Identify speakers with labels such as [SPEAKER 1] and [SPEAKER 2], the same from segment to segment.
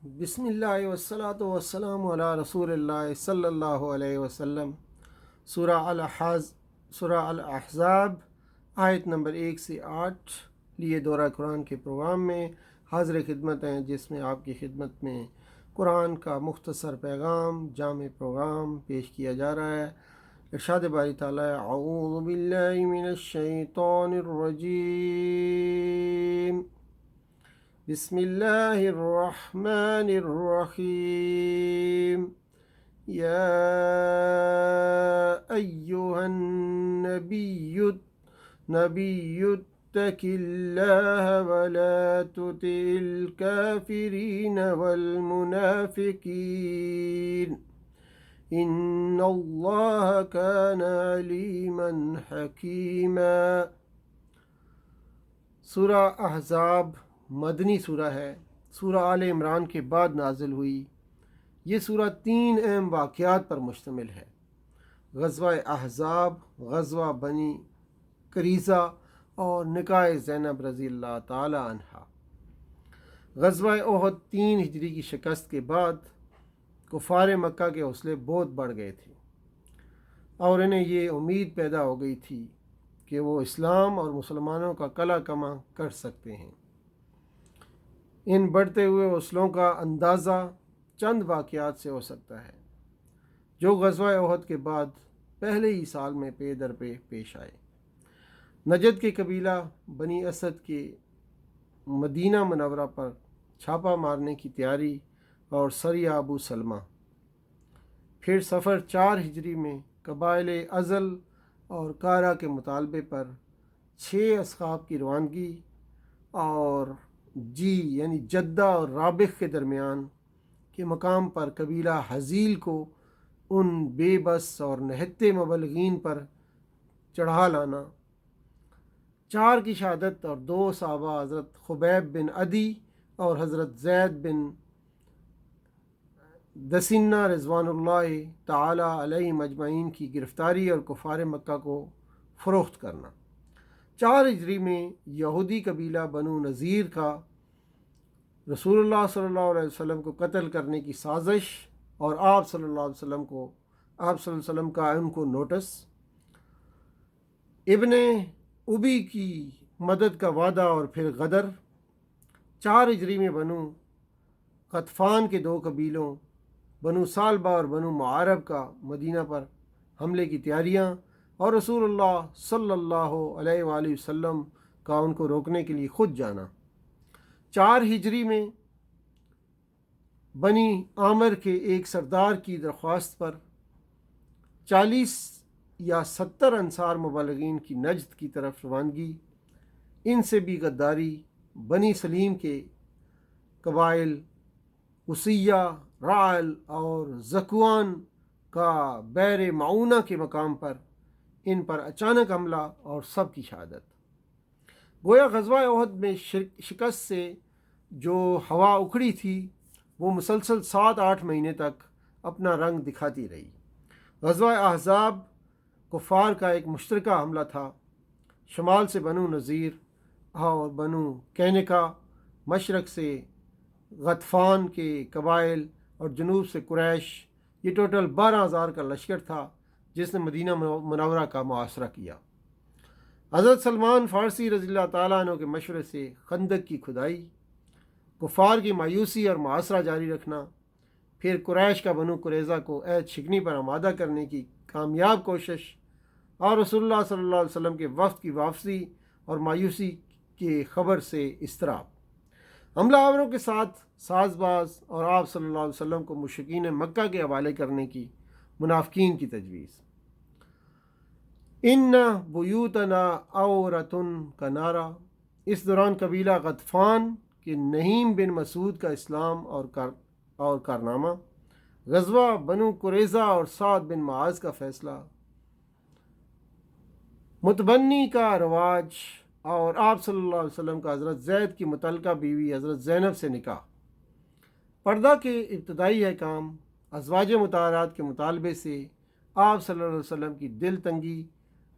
[SPEAKER 1] بسم اللہ والصلاة والسلام علی رسول اللہ صلی اللہ علیہ وسلم۔ سورہ الاحزاب آیت نمبر 1 سے 8 لیے دورہ قرآن کے پروگرام میں حاضر خدمت ہیں، جس میں آپ کی خدمت میں قرآن کا مختصر پیغام جامع پروگرام پیش کیا جا رہا ہے۔ ارشاد باری تعالیٰ: اعوذ باللہ من الشیطان الرجیم، بسم اللہ الرحمن الرحیم، یا ایہا النبی اتق اللہ ولا تطع الکافرین والمنافقین ان اللہ کان علیما حکیما۔ سورہ احزاب مدنی سورہ ہے، سورہ آل عمران کے بعد نازل ہوئی۔ یہ سورہ 3 اہم واقعات پر مشتمل ہے: غزوہ احزاب، غزوہ بنی قریظہ اور نکاح زینب رضی اللہ تعالی عنہا۔ غزوہ احد 3 ہجری کی شکست کے بعد کفار مکہ کے حوصلے بہت بڑھ گئے تھے اور انہیں یہ امید پیدا ہو گئی تھی کہ وہ اسلام اور مسلمانوں کا قلع کما کر سکتے ہیں۔ ان بڑھتے ہوئے حوصلوں کا اندازہ چند واقعات سے ہو سکتا ہے جو غزوہ احد کے بعد پہلے ہی سال میں پے در پے پیش آئے۔ نجد کے قبیلہ بنی اسد کے مدینہ منورہ پر چھاپا مارنے کی تیاری اور سریہ ابو سلمہ۔ پھر صفر 4 ہجری میں قبائل ازل اور کارا کے مطالبے پر 6 اصحاب کی روانگی اور یعنی جدہ اور رابغ کے درمیان کے مقام پر قبیلہ حزیل کو ان بے بس اور نہتے مبلغین پر چڑھا لانا، 4 کی شہادت اور 2 صحابہ حضرت خبیب بن عدی اور حضرت زید بن دسنہ رضوان اللہ تعالی علیہ مجمعین کی گرفتاری اور کفار مکہ کو فروخت کرنا۔ 4 ہجری میں یہودی قبیلہ بنو نذیر کا رسول اللہ صلی اللہ علیہ وسلم کو قتل کرنے کی سازش اور آپ صلی اللہ علیہ وسلم کا ان کو نوٹس۔ ابن ابی کی مدد کا وعدہ اور پھر غدر۔ 4 ہجری میں بنو غطفان کے 2 قبیلوں بنو سالبہ اور بنو معارب کا مدینہ پر حملے کی تیاریاں اور رسول اللہ صلی اللہ علیہ وآلہ وسلم کا ان کو روکنے کے لیے خود جانا۔ 4 ہجری میں بنی عامر کے ایک سردار کی درخواست پر 40 یا 70 انصار مبلغین کی نجد کی طرف روانگی، ان سے بھی غداری۔ بنی سلیم کے قبائل وسیہ، رعل اور زکوان کا بیر معونہ کے مقام پر ان پر اچانک حملہ اور سب کی شہادت۔ گویا غزوہ احد میں شکست سے جو ہوا اکھڑی تھی وہ مسلسل 7-8 مہینے تک اپنا رنگ دکھاتی رہی۔ غزوہ احزاب کفار کا ایک مشترکہ حملہ تھا۔ شمال سے بنو نذیر اور بنو کینکا، مشرق سے غطفان کے قبائل اور جنوب سے قریش۔ یہ ٹوٹل 12,000 کا لشکر تھا جس نے مدینہ منورہ کا محاصرہ کیا۔ حضرت سلمان فارسی رضی اللہ تعالیٰ عنہ کے مشورے سے خندق کی کھدائی، کفار کی مایوسی اور محاصرہ جاری رکھنا، پھر قریش کا بنو قریظہ کو عہد شکنی پر آمادہ کرنے کی کامیاب کوشش، اور رسول اللہ صلی اللہ علیہ وسلم کے وفد کی واپسی اور مایوسی کی خبر سے اضطراب، حملہ آوروں کے ساتھ ساز باز اور آپ صلی اللہ علیہ وسلم کو مشرکین مکہ کے حوالے کرنے کی منافقین کی تجویز۔ ان بیوتنا عورتن کا نعرہ۔ اس دوران قبیلہ غطفان کہ نعیم بن مسعود کا اسلام اور کارنامہ، غزوہ بنو قریظہ اور سعد بن معاذ کا فیصلہ، متبنی کا رواج اور آپ صلی اللہ علیہ وسلم کا حضرت زید کی متعلقہ بیوی حضرت زینب سے نکاح، پردہ کے ابتدائی احکام، ازواج مطہرات کے مطالبے سے آپ صلی اللہ علیہ وسلم کی دل تنگی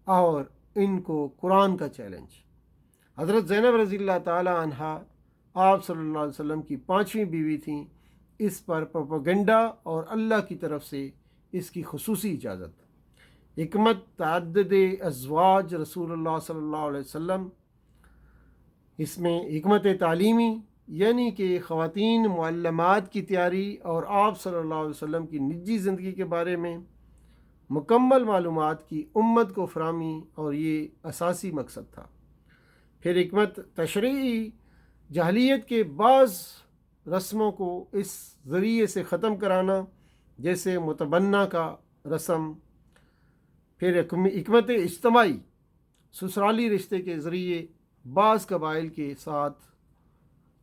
[SPEAKER 1] اور ان کو قرآن کا چیلنج۔ حضرت زینب رضی اللہ تعالی عنہا آپ صلی اللہ علیہ وسلم کی 5ویں بیوی تھیں، اس پر پروپیگنڈا اور اللہ کی طرف سے اس کی خصوصی اجازت۔ حکمت تعدد ازواج رسول اللہ صلی اللہ علیہ وسلم، اس میں حکمت تعلیمی یعنی کہ خواتین معلمات کی تیاری اور آپ صلی اللہ علیہ وسلم کی نجی زندگی کے بارے میں مکمل معلومات کی امت کو فراہمی، اور یہ اساسی مقصد تھا۔ پھر حکمت تشریعی، جاہلیت کے بعض رسموں کو اس ذریعے سے ختم کرانا جیسے متبنہ کا رسم۔ پھر حکمت اجتماعی، سسرالی رشتے کے ذریعے بعض قبائل کے ساتھ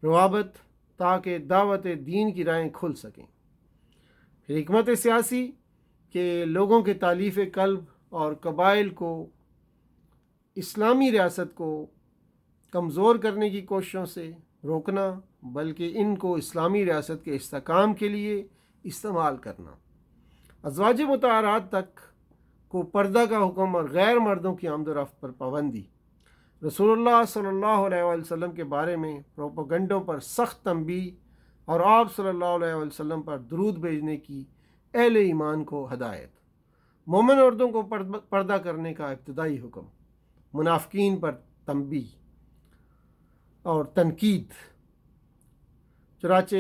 [SPEAKER 1] روابط تاکہ دعوت دین کی راہیں کھل سکیں۔ پھر حکمت سیاسی کہ لوگوں کے تالیف قلب اور قبائل کو اسلامی ریاست کو کمزور کرنے کی کوششوں سے روکنا، بلکہ ان کو اسلامی ریاست کے استحکام کے لیے استعمال کرنا۔ ازواج مطہرات تک کو پردہ کا حکم اور غیر مردوں کی آمد و رفت پر پابندی۔ رسول اللہ صلی اللہ علیہ وسلم کے بارے میں پروپیگنڈوں پر سخت تنبیہ اور آپ صلی اللہ علیہ وسلم پر درود بھیجنے کی اہل ایمان کو ہدایت۔ مومن عورتوں کو پردہ کرنے کا ابتدائی حکم، منافقین پر تنبیہ اور تنقید۔ چنانچہ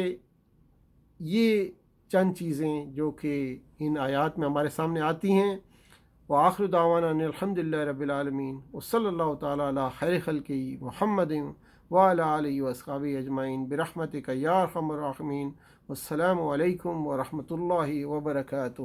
[SPEAKER 1] یہ چند چیزیں جو کہ ان آیات میں ہمارے سامنے آتی ہیں۔ وآخر دعوانا ان الحمدللہ رب العالمین، وصلی اللہ تعالیٰ علی خیر خلقہ محمد وعلی آلہ واصحابہ اجمعین برحمتک یا ارحم الراحمین۔ والسلام علیکم ورحمۃ اللہ وبرکاتہ۔